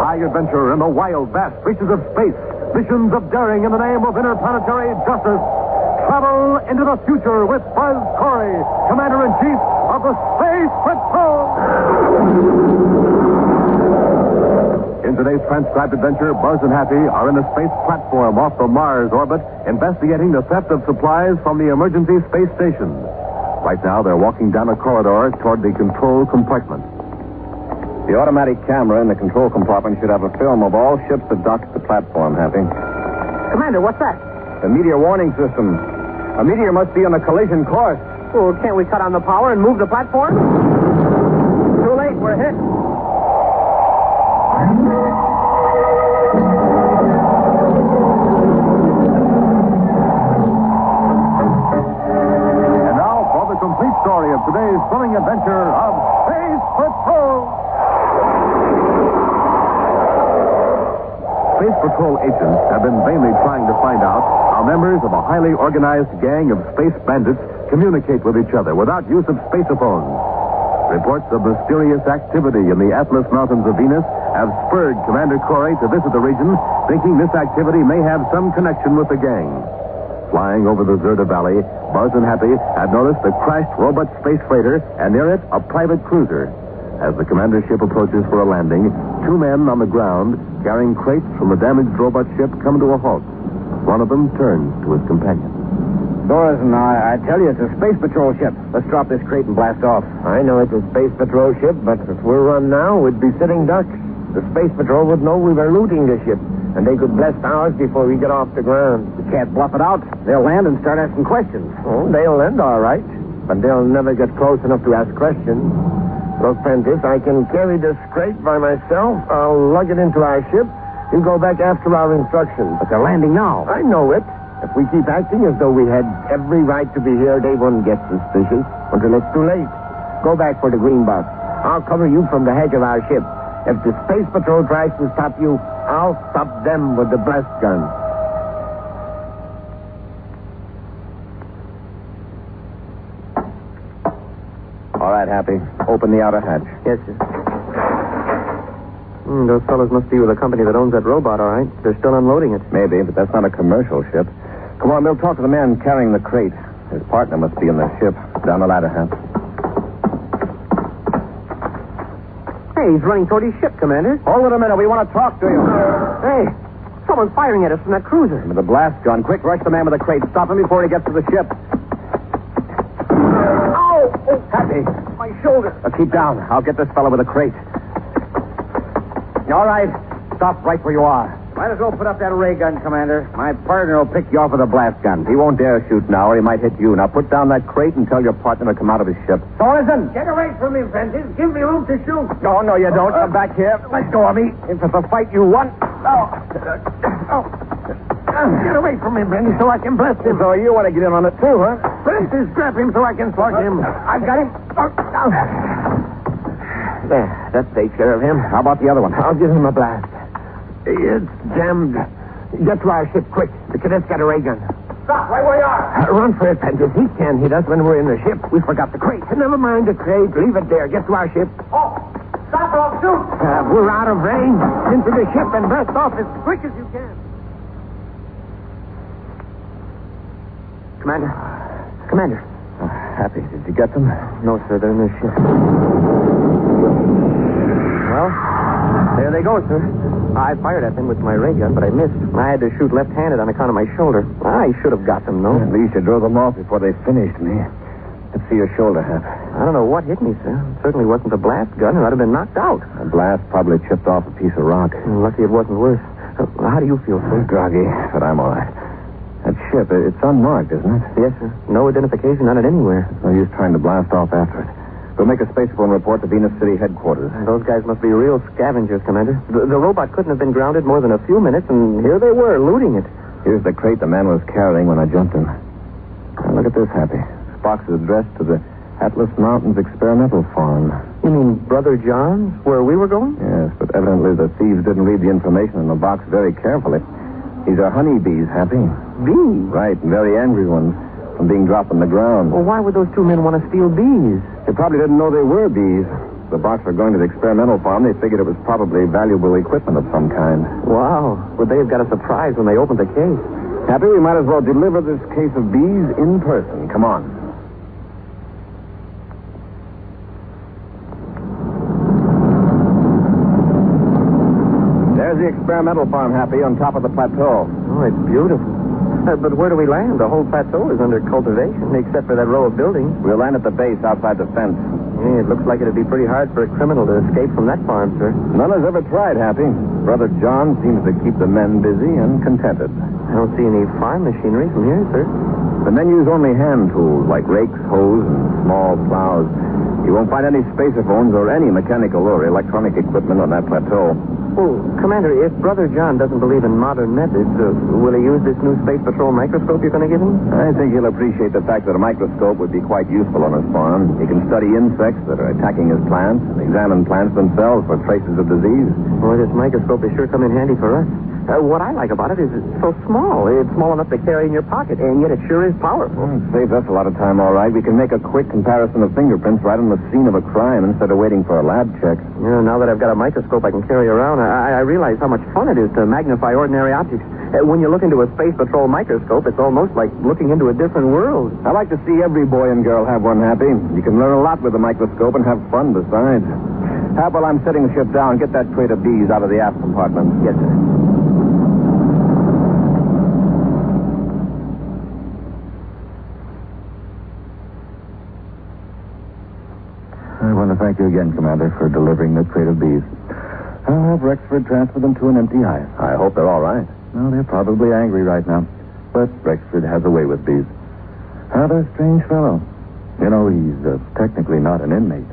High adventure in the wild, vast reaches of space. Missions of daring in the name of interplanetary justice. Travel into the future with Buzz Corey, Commander-in-Chief of the Space Patrol. In today's transcribed adventure, Buzz and Happy are in a space platform off the Mars orbit, investigating the theft of supplies from the emergency space station. Right now, they're walking down a corridor toward the control compartment. The automatic camera in the control compartment should have a film of all ships that dock at the platform, Happy. Commander, what's that? The meteor warning system. A meteor must be on a collision course. Well, can't we cut on the power and move the platform? Too late, we're hit. And now for the complete story of today's thrilling adventure of Space Patrol. Space Patrol agents have been vainly trying to find out how members of a highly organized gang of space bandits communicate with each other without use of spacephones. Reports of mysterious activity in the Atlas Mountains of Venus have spurred Commander Corey to visit the region, thinking this activity may have some connection with the gang. Flying over the Zerda Valley, Buzz and Happy had noticed a crashed robot space freighter and near it a private cruiser. As the commander's ship approaches for a landing, two men on the ground carrying crates from the damaged robot ship come to a halt. One of them turns to his companion. Doris, I tell you, it's a Space Patrol ship. Let's drop this crate and blast off. I know it's a Space Patrol ship, but if we're run now, we'd be sitting ducks. The Space Patrol would know we were looting the ship, and they could blast ours before we get off the ground. We can't bluff it out. They'll land and start asking questions. Oh, they'll land all right, but they'll never get close enough to ask questions. Look, Prentice, I can carry this crate by myself. I'll lug it into our ship. You go back after our instructions. But they're landing now. I know it. If we keep acting as though we had every right to be here, they won't get suspicious until it's too late. Go back for the green box. I'll cover you from the hedge of our ship. If the Space Patrol tries to stop you, I'll stop them with the blast gun. All right, Happy. Open the outer hatch. Yes, sir. Those fellows must be with the company that owns that robot, all right. They're still unloading it. Maybe, but that's not a commercial ship. Come on, we'll talk to the man carrying the crate. His partner must be in the ship. Down the ladder, Hap. Hey, he's running toward his ship, Commander. Hold it a minute. We want to talk to you. Hey, someone's firing at us from that cruiser. With the blast gun. Quick, rush the man with the crate. Stop him before he gets to the ship. Ow! Oh, Happy. my shoulder. Keep down. I'll get this fellow with the crate. All right. Stop right where you are. Might as well put up that ray gun, Commander. My partner will pick you off with a blast gun. He won't dare shoot now, or he might hit you. Now put down that crate and tell your partner to come out of his ship. Thorson! Get away from me, Prentice. Give me room to shoot. No, you don't. Come back here. Let go of me. If it's a fight you won. Get away from me, Prentice, so I can blast him. So you want to get in on it too, huh? Prentice, grab him so I can slug him. I've got him. There, that takes care of him. How about the other one? I'll give him a blast. It's jammed. Get to our ship, quick. The cadet's got a ray gun. Stop right where you are. Run for it, Prentice. He can't hit us when we're in the ship. We forgot the crate. Never mind the crate. Leave it there. Get to our ship. Oh, stop or I'll shoot. We're out of range. Into the ship and blast off as quick as you can. Commander. Happy. Did you get them? No, sir. They're in the ship. Well, there they go, sir. I fired at them with my ray gun, but I missed. I had to shoot left-handed on account of my shoulder. I should have got them, though. At least you drove them off before they finished me. Let's see your shoulder, Hap. I don't know what hit me, sir. It certainly wasn't the blast gun, or I'd have been knocked out. The blast probably chipped off a piece of rock. Lucky it wasn't worse. How do you feel, sir? Groggy, but I'm all right. That ship, it's unmarked, isn't it? Yes, sir. No identification on it anywhere. No use trying to blast off after it. We'll make a spacephone report to Venus City headquarters. Those guys must be real scavengers, Commander. The robot couldn't have been grounded more than a few minutes, and here they were, looting it. Here's the crate the man was carrying when I jumped in. Now, look at this, Happy. This box is addressed to the Atlas Mountains Experimental Farm. You mean Brother John's, where we were going? Yes, but evidently the thieves didn't read the information in the box very carefully. These are honeybees, Happy. Bees? Right, and very angry ones from being dropped on the ground. Well, why would those two men want to steal bees? They probably didn't know they were bees. the box were going to the experimental farm, they figured it was probably valuable equipment of some kind. Wow. Would they have got a surprise when they opened the case? Happy, we might as well deliver this case of bees in person. Come on. There's the experimental farm, Happy, on top of the plateau. Oh, it's beautiful. But where do we land? The whole plateau is under cultivation, except for that row of buildings. We'll land at the base outside the fence. Yeah, it looks like it'd be pretty hard for a criminal to escape from that farm, sir. None has ever tried, Happy. Brother John seems to keep the men busy and contented. I don't see any farm machinery from here, sir. The men use only hand tools like rakes, hoes, and small plows. You won't find any spacephones or any mechanical or electronic equipment on that plateau. Well, Commander, if Brother John doesn't believe in modern methods, will he use this new Space Patrol microscope you're going to give him? I think he'll appreciate the fact that a microscope would be quite useful on his farm. He can study insects that are attacking his plants and examine plants themselves for traces of disease. Boy, this microscope has sure come in handy for us. What I like about it is it's so small. It's small enough to carry in your pocket, and yet it sure is powerful. It saves us a lot of time, all right. We can make a quick comparison of fingerprints right on the scene of a crime instead of waiting for a lab check. Yeah, now that I've got a microscope I can carry around, I realize how much fun it is to magnify ordinary objects. When you look into a Space Patrol microscope, it's almost like looking into a different world. I like to see every boy and girl have one, Happy. You can learn a lot with a microscope and have fun besides. Hap, while I'm setting the ship down, get that crate of bees out of the aft compartment. Yes, sir. I want to thank you again, Commander, for delivering the crate of bees. I'll have Rexford transfer them to an empty hive. I hope they're all right. Well, they're probably angry right now. But Rexford has a way with bees. Rather a strange fellow. You know, he's technically not an inmate.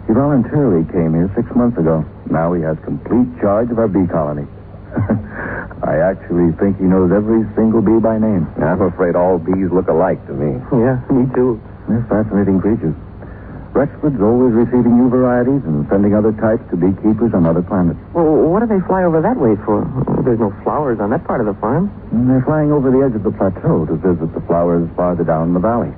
He voluntarily came here 6 months ago. Now he has complete charge of our bee colony. I actually think he knows every single bee by name. I'm afraid all bees look alike to me. Yeah, me too. They're fascinating creatures. Rexford's always receiving new varieties and sending other types to beekeepers on other planets. Well, what do they fly over that way for? There's no flowers on that part of the farm. And they're flying over the edge of the plateau to visit the flowers farther down the valley.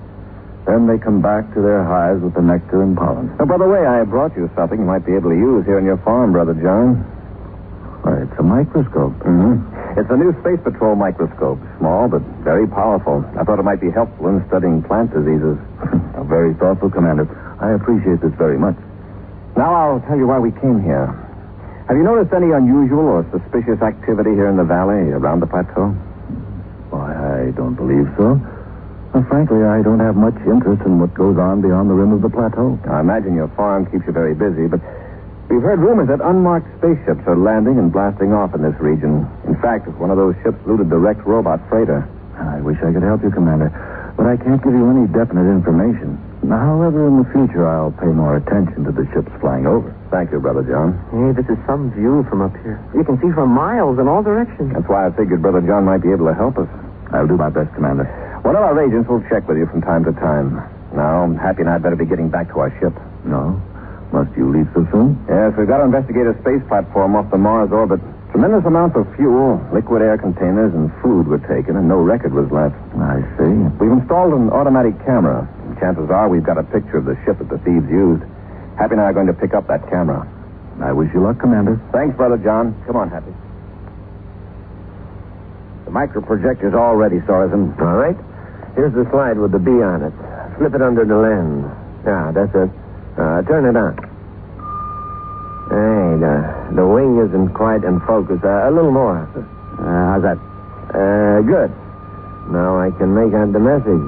Then they come back to their hives with the nectar and pollen. Oh, by the way, I brought you something you might be able to use here on your farm, Brother John. Why, it's a microscope. Mm-hmm. It's a new Space Patrol microscope. Small, but very powerful. I thought it might be helpful in studying plant diseases. Very thoughtful, Commander. I appreciate this very much. Now I'll tell you why we came here. Have you noticed any unusual or suspicious activity here in the valley around the plateau? Why, I don't believe so. Well, frankly, I don't have much interest in what goes on beyond the rim of the plateau. I imagine your farm keeps you very busy, but we've heard rumors that unmarked spaceships are landing and blasting off in this region. In fact, one of those ships looted the wrecked robot freighter. I wish I could help you, Commander, but I can't give you any definite information. However, in the future, I'll pay more attention to the ships flying over. Thank you, Brother John. Hey, this is some view from up here. You can see for miles in all directions. That's why I figured Brother John might be able to help us. I'll do my best, Commander. One of our agents will check with you from time to time. Now, Happy and I better be getting back to our ship. No? Must you leave so soon? Yes, we've got to investigate a space platform off the Mars orbit. Tremendous amounts of fuel, liquid air containers, and food were taken, and no record was left. I see. We've installed an automatic camera. Chances are we've got a picture of the ship that the thieves used. Happy and I are going to pick up that camera. I wish you luck, Commander. Thanks, Brother John. Come on, Happy. The microprojector's all ready, Sorensen. All right. Here's the slide with the bee on it. Slip it under the lens. Yeah, that's it. Turn it on. Hey, the wing isn't quite in focus. A little more. How's that? Good. Now I can make out the message.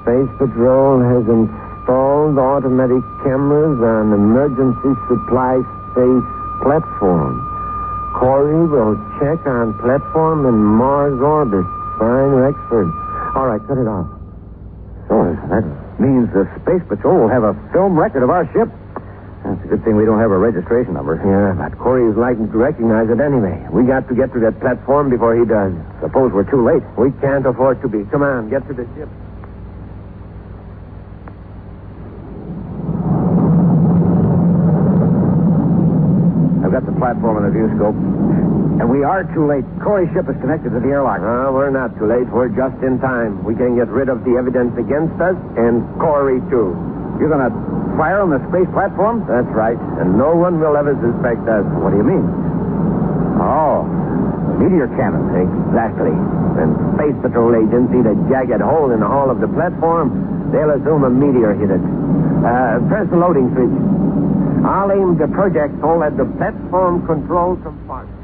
Space Patrol has installed automatic cameras on emergency supply space platform. Corey will check on platform in Mars orbit. Sign Rexford. All right, cut it off. So that means the Space Patrol will have a film record of our ship. That's a good thing we don't have a registration number. Yeah, but Corey is likely to recognize it anyway. We got to get to that platform before he does. Suppose we're too late. We can't afford to be. Come on, get to the ship. I've got the platform in the viewscope. And we are too late. Corey's ship is connected to the airlock. No, we're not too late. We're just in time. We can get rid of the evidence against us and Corey, too. You're going to fire on the space platform? That's right. And no one will ever suspect us. What do you mean? Oh, meteor cannon. Exactly. When Space Patrol agents see the jagged hole in the hull of the platform, they'll assume a meteor hit it. Press the loading switch. I'll aim the projectile at the platform control compartment.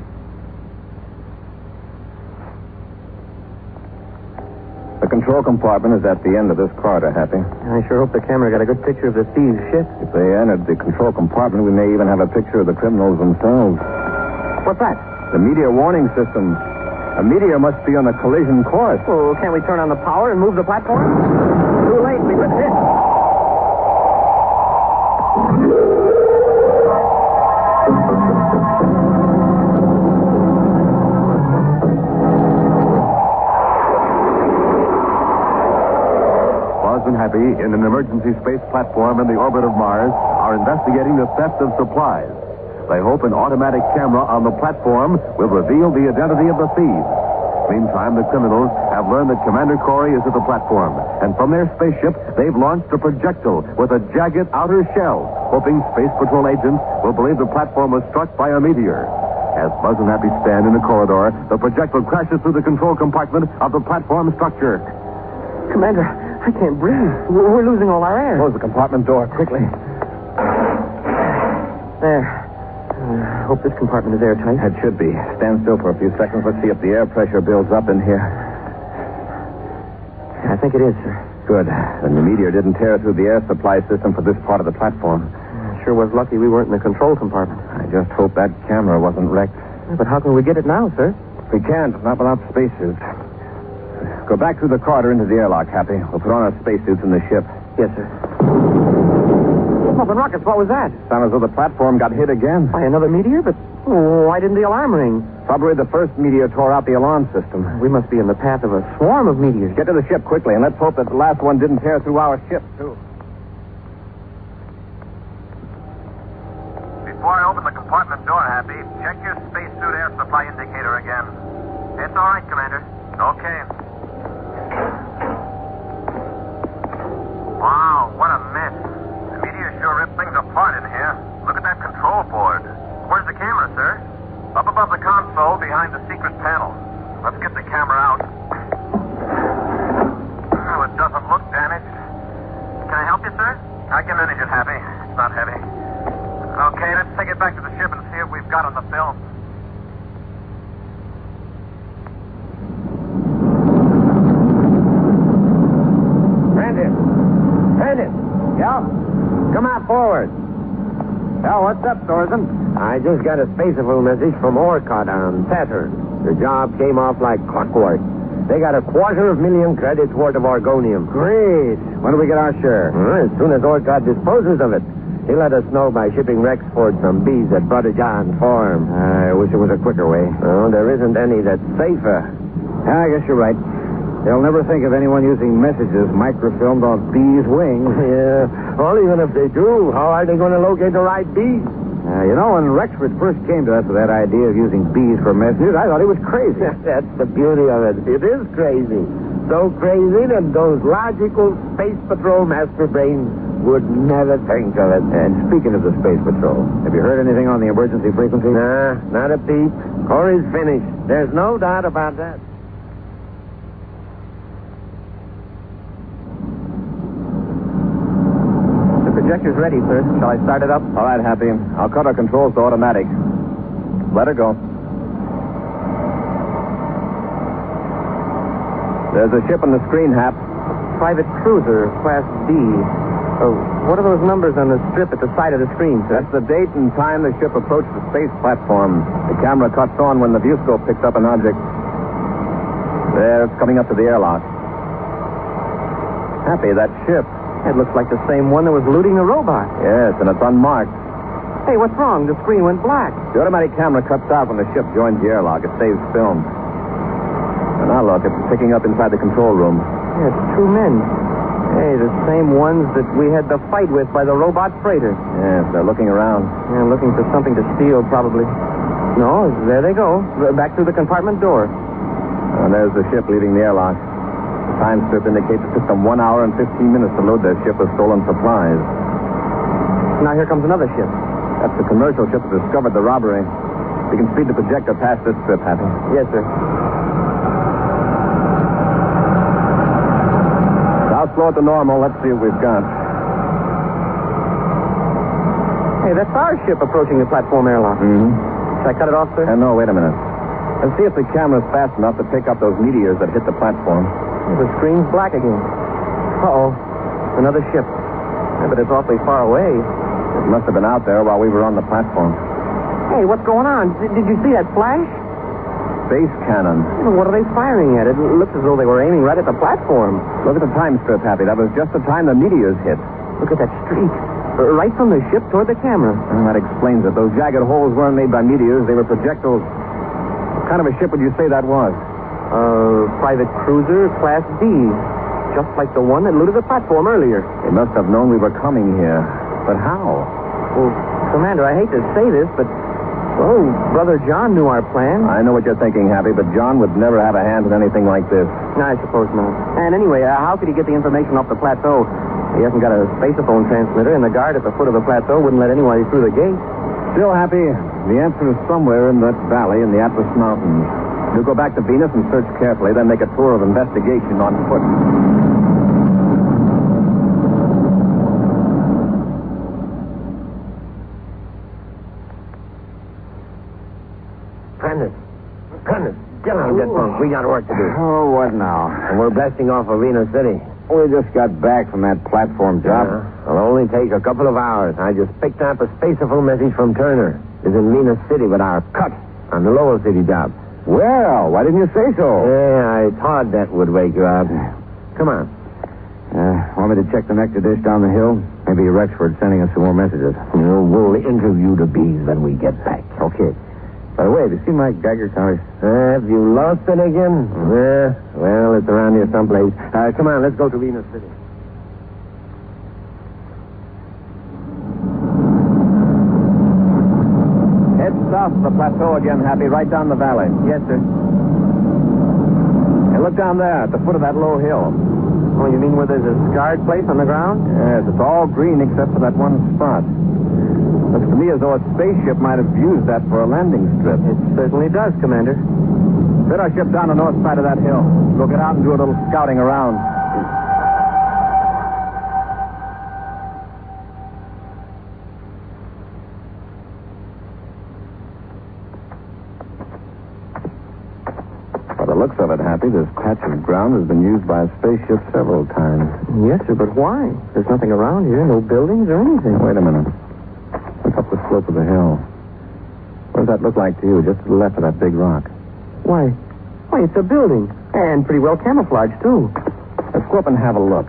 The control compartment is at the end of this corridor, Happy. I sure hope the camera got a good picture of the thieves' ship. If they entered the control compartment, we may even have a picture of the criminals themselves. What's that? The meteor warning system. A meteor must be on a collision course. Well, can't we turn on the power and move the platform? Too late. We've been hit. Buzz and Happy, in an emergency space platform in the orbit of Mars, are investigating the theft of supplies. They hope an automatic camera on the platform will reveal the identity of the thieves. Meantime, the criminals have learned that Commander Corey is at the platform, and from their spaceship, they've launched a projectile with a jagged outer shell, hoping Space Patrol agents will believe the platform was struck by a meteor. As Buzz and Happy stand in the corridor, the projectile crashes through the control compartment of the platform structure. Commander, I can't breathe. We're losing all our air. Close the compartment door, quickly. There. Hope this compartment is airtight. It should be. Stand still for a few seconds. Let's see if the air pressure builds up in here. I think it is, sir. Good. Then the meteor didn't tear through the air supply system for this part of the platform. Sure was lucky we weren't in the control compartment. I just hope that camera wasn't wrecked. But how can we get it now, sir? We can't, not without spacesuits. Go back through the corridor into the airlock, Happy. We'll put on our spacesuits in the ship. Yes, sir. Open rockets, what was that? Sounds as though the platform got hit again. By another meteor? But why didn't the alarm ring? Probably the first meteor tore out the alarm system. We must be in the path of a swarm of meteors. Get to the ship quickly, and let's hope that the last one didn't tear through our ship, too. Before I open the compartment door, Happy, check your spacesuit air supply indicator again. It's all right, Commander. Okay. Wow, what a mess. The meteor sure ripped things apart in here. Look at that control board. Where's the camera, sir? Up above the console behind the secret panel. Let's get the camera out. Oh, it doesn't look damaged. Can I help you, sir? I can manage it, Happy. It's not heavy. Okay, let's take it back to the ship and see what we've got on the film. Brandon! Yeah? Come out forward. Yeah, what's up, Thorson? I just got a spaceable message from Orcott on Saturn. The job came off like clockwork. They got 250,000 credits worth of argonium. Great. When do we get our share? As soon as Orcott disposes of it. He let us know by shipping Rexford some bees at Brother John's farm. I wish it was a quicker way. Oh, there isn't any that's safer. I guess you're right. They'll never think of anyone using messages microfilmed on bees' wings. Yeah. Well, even if they do, how are they going to locate the right bees? You know, when Rexford first came to us with that idea of using bees for messages, I thought he was crazy. That's the beauty of it. It is crazy. So crazy that those logical Space Patrol master brains would never think of it. And speaking of the Space Patrol, have you heard anything on the emergency frequency? Nah, not a peep. Corey's finished. There's no doubt about that. The projector's ready, sir. Shall I start it up? All right, Happy. I'll cut our controls to automatic. Let her go. There's a ship on the screen, Hap. Private cruiser, Class D. Oh, what are those numbers on the strip at the side of the screen, sir? That's the date and time the ship approached the space platform. The camera cuts on when the viewscope picks up an object. There, it's coming up to the airlock. Happy, that ship. It looks like the same one that was looting the robot. Yes, and it's unmarked. Hey, what's wrong? The screen went black. The automatic camera cuts out when the ship joins the airlock. It saves film. And now look, it's picking up inside the control room. Yeah, it's two men. Hey, the same ones that we had the fight with by the robot freighter. Yes, they're looking around. Yeah, looking for something to steal, probably. No, there they go. Back through the compartment door. And there's the ship leaving the airlock. The time strip indicates it took them 1 hour and 15 minutes to load their ship with stolen supplies. Now here comes another ship. That's the commercial ship that discovered the robbery. We can speed the projector past this strip, Happy. Yes, sir. Now slow it to normal. Let's see what we've got. Hey, that's our ship approaching the platform airlock. Mm-hmm. Should I cut it off, sir? No, wait a minute. Let's see if the camera's fast enough to pick up those meteors that hit the platform. The screen's black again. Uh-oh. Another ship. Yeah, but it's awfully far away. It must have been out there while we were on the platform. Hey, what's going on? Did you see that flash? Space cannon. What are they firing at? It looks as though they were aiming right at the platform. Look at the time strip, Happy. That was just the time the meteors hit. Look at that streak. Right from the ship toward the camera. Well, that explains it. Those jagged holes weren't made by meteors. They were projectiles. What kind of a ship would you say that was? Private cruiser, Class D. Just like the one that looted the platform earlier. They must have known we were coming here. But how? Well, Commander, I hate to say this, but... Oh, Brother John knew our plan. I know what you're thinking, Happy, but John would never have a hand in anything like this. I suppose not. And anyway, how could he get the information off the plateau? He hasn't got a spaceophone transmitter, and the guard at the foot of the plateau wouldn't let anybody through the gate. Still, Happy, the answer is somewhere in that valley in the Atlas Mountains. We'll go back to Venus and search carefully, then make a tour of investigation on foot. Prentice, get on, get drunk. We got work to do. Oh, what now? And we're blasting off of Venus City. We just got back from that platform job. It'll only take a couple of hours. I just picked up a spaceophone message from Turner. He's in Venus City with our cut on the Lowell City job. Well, why didn't you say so? Yeah, I thought that would wake you up. Come on. Want me to check the nectar dish down the hill? Maybe Rexford's sending us some more messages. We'll interview the bees when we get back. Okay. By the way, have you seen my Geiger counter? Have you lost it again? Well, it's around here someplace. Come on, let's go to Venus City. Head south of the plateau again, Happy, right down the valley. Yes, sir. Hey, look down there at the foot of that low hill. Oh, you mean where there's a scarred place on the ground? Yes, it's all green except for that one spot. Looks to me as though a spaceship might have used that for a landing strip. It certainly does, Commander. Set our ship down the north side of that hill. We'll get out and do a little scouting around. By the looks of it, Happy, this patch of ground has been used by a spaceship several times. Yes, sir, but why? There's nothing around here, no buildings or anything. Wait a minute. Look up the slope of the hill. What does that look like to you, just to the left of that big rock? Why, it's a building. And pretty well camouflaged, too. Let's go up and have a look.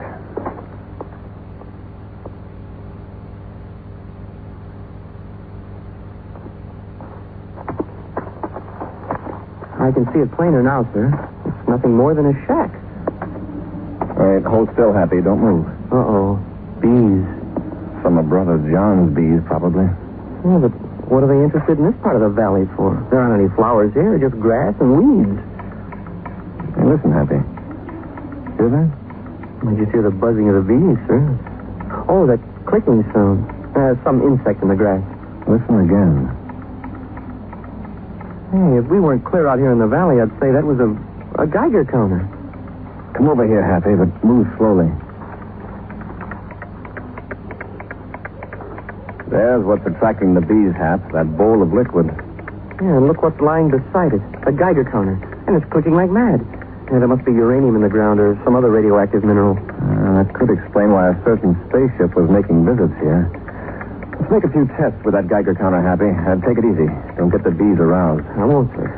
I can see it plainer now, sir. It's nothing more than a shack. All right, hold still, Happy. Don't move. Uh-oh. Bees. Some of Brother John's bees, probably. Yeah, but what are they interested in this part of the valley for? There aren't any flowers here, just grass and weeds. Hey, listen, Happy. Hear that? I just hear the buzzing of the bees, sir. Oh, that clicking sound. Some insect in the grass. Listen again. Hey, if we weren't clear out here in the valley, I'd say that was a Geiger counter. Come over here, Happy, but move slowly. There's what's attracting the bees, Hap, that bowl of liquid. Yeah, and look what's lying beside it. A Geiger counter. And it's clicking like mad. Yeah, there must be uranium in the ground or some other radioactive mineral. That could explain why a certain spaceship was making visits here. Let's make a few tests with that Geiger counter, Happy. Take it easy. Don't get the bees aroused. I won't, sir.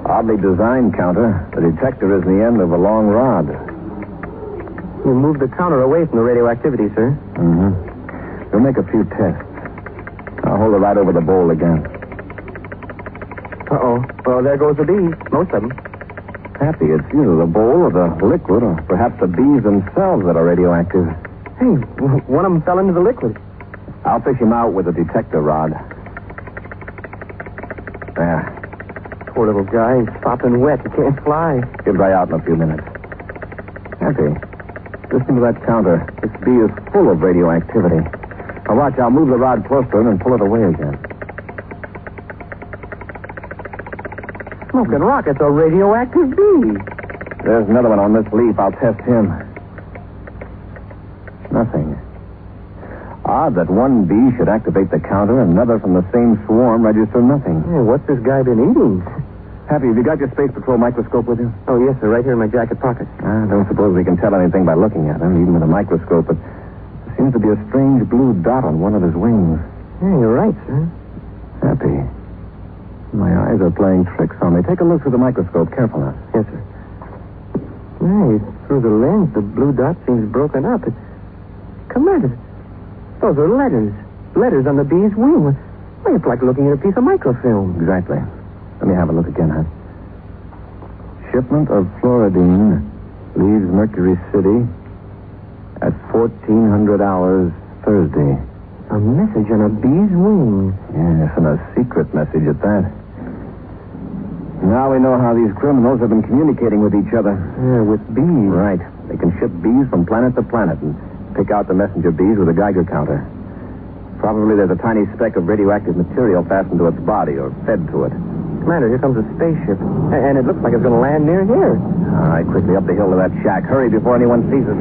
Oddly designed counter. The detector is in the end of a long rod. You moved the counter away from the radioactivity, sir. Mm-hmm. We'll make a few tests. I'll hold it right over the bowl again. Uh-oh. Well, there goes the bees. Most of them. Happy, it's either the bowl or the liquid, or perhaps the bees themselves that are radioactive. Hey, one of them fell into the liquid. I'll fish him out with a detector rod. There. Poor little guy. He's sopping wet. He can't fly. He'll dry out in a few minutes. Happy. Listen to that counter. This bee is full of radioactivity. Now watch, I'll move the rod closer and pull it away again. Smoking rockets, a radioactive bee. There's another one on this leaf. I'll test him. Nothing. Odd that one bee should activate the counter and another from the same swarm register nothing. Yeah, what's this guy been eating? Happy, have you got your Space Patrol microscope with you? Oh, yes, sir. Right here in my jacket pocket. I don't suppose we can tell anything by looking at him, even with a microscope, but there seems to be a strange blue dot on one of his wings. Yeah, you're right, sir. Happy. My eyes are playing tricks on me. Take a look through the microscope. Careful now. Yes, sir. Hey, through the lens, the blue dot seems broken up. Commander, those are letters. Letters on the bee's wing. Well, it's like looking at a piece of microfilm. Exactly. Let me have a look again, huh? Shipment of fluoridine leaves Mercury City at 1400 hours Thursday. A message on a bee's wing. Yes, and a secret message at that. Now we know how these criminals have been communicating with each other. Yeah, with bees. Right. They can ship bees from planet to planet and pick out the messenger bees with a Geiger counter. Probably there's a tiny speck of radioactive material fastened to its body or fed to it. Commander, here comes a spaceship. And it looks like it's going to land near here. All right, quickly up the hill to that shack. Hurry before anyone sees us.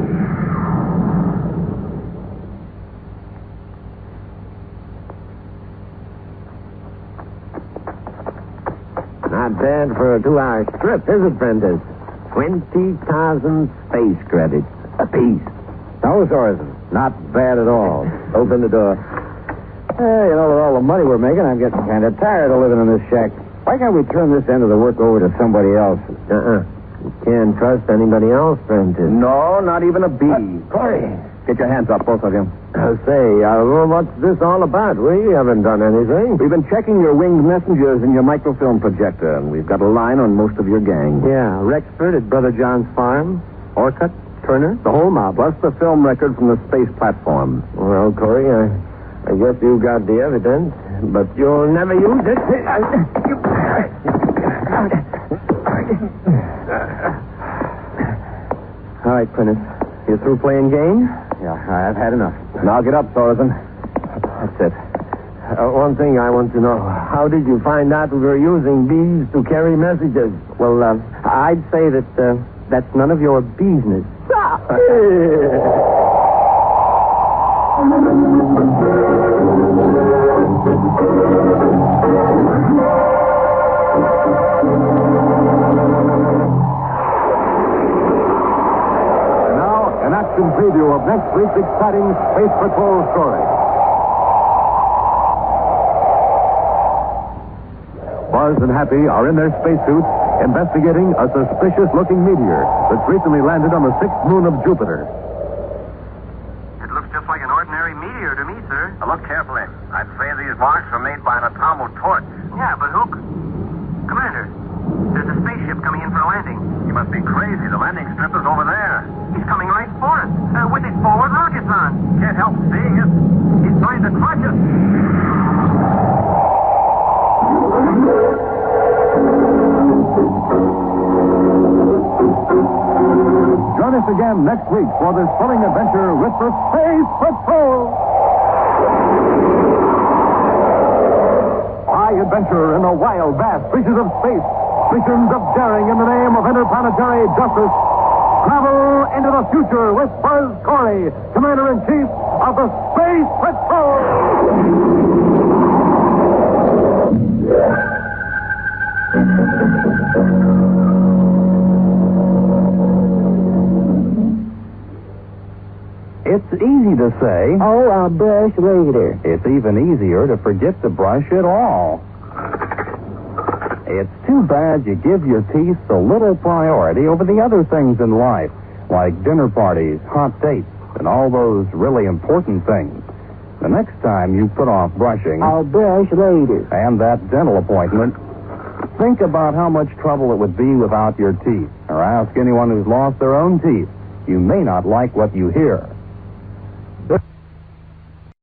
Not bad for a 2-hour trip, is it, Prentice? 20,000 space credits apiece. No, Sorensen. Not bad at all. Open the door. Hey, with all the money we're making, I'm getting kind of tired of living in this shack. Why can't we turn this end of the work over to somebody else? You can't trust anybody else, Prentice. No, not even a bee. Corey. Get your hands up, both of you. What's this all about? We haven't done anything. We've been checking your winged messengers and your microfilm projector, and we've got a line on most of your gang. Yeah, Rexford at Brother John's farm. Orcutt, Turner, the whole mob. Plus the film record from the space platform. Well, Corey, I guess you got the evidence, but you'll never use it. All right, Prentice. You through playing games? Yeah, I've had enough. Now get up, Sorensen. That's it. One thing I want to know. How did you find out we were using bees to carry messages? Well, I'd say that that's none of your business. An action preview of next week's exciting Space Patrol story. Buzz and Happy are in their spacesuits investigating a suspicious-looking meteor that's recently landed on the 6th moon of Jupiter. It looks just like an ordinary meteor to me, sir. Now, look carefully. I'd say these marks were made by an atomo torch. Yeah, but who... Commander, there's a spaceship coming in for a landing. You must be crazy. The landing strip is over there. He's coming right for us, with his forward rockets on. Can't help seeing it. He's trying to crush us. Join us again next week for this thrilling adventure with the Space Patrol. High adventure in the wild, vast reaches of space. Missions of daring in the name of interplanetary justice. Travel into the future with Buzz Corey, Commander-in-Chief of the Space Patrol. It's easy to say. Oh, I'll brush later. It's even easier to forget to brush at all. It's too bad you give your teeth so little priority over the other things in life, like dinner parties, hot dates, and all those really important things. The next time you put off brushing... I'll brush later. And that dental appointment, think about how much trouble it would be without your teeth. Or ask anyone who's lost their own teeth. You may not like what you hear.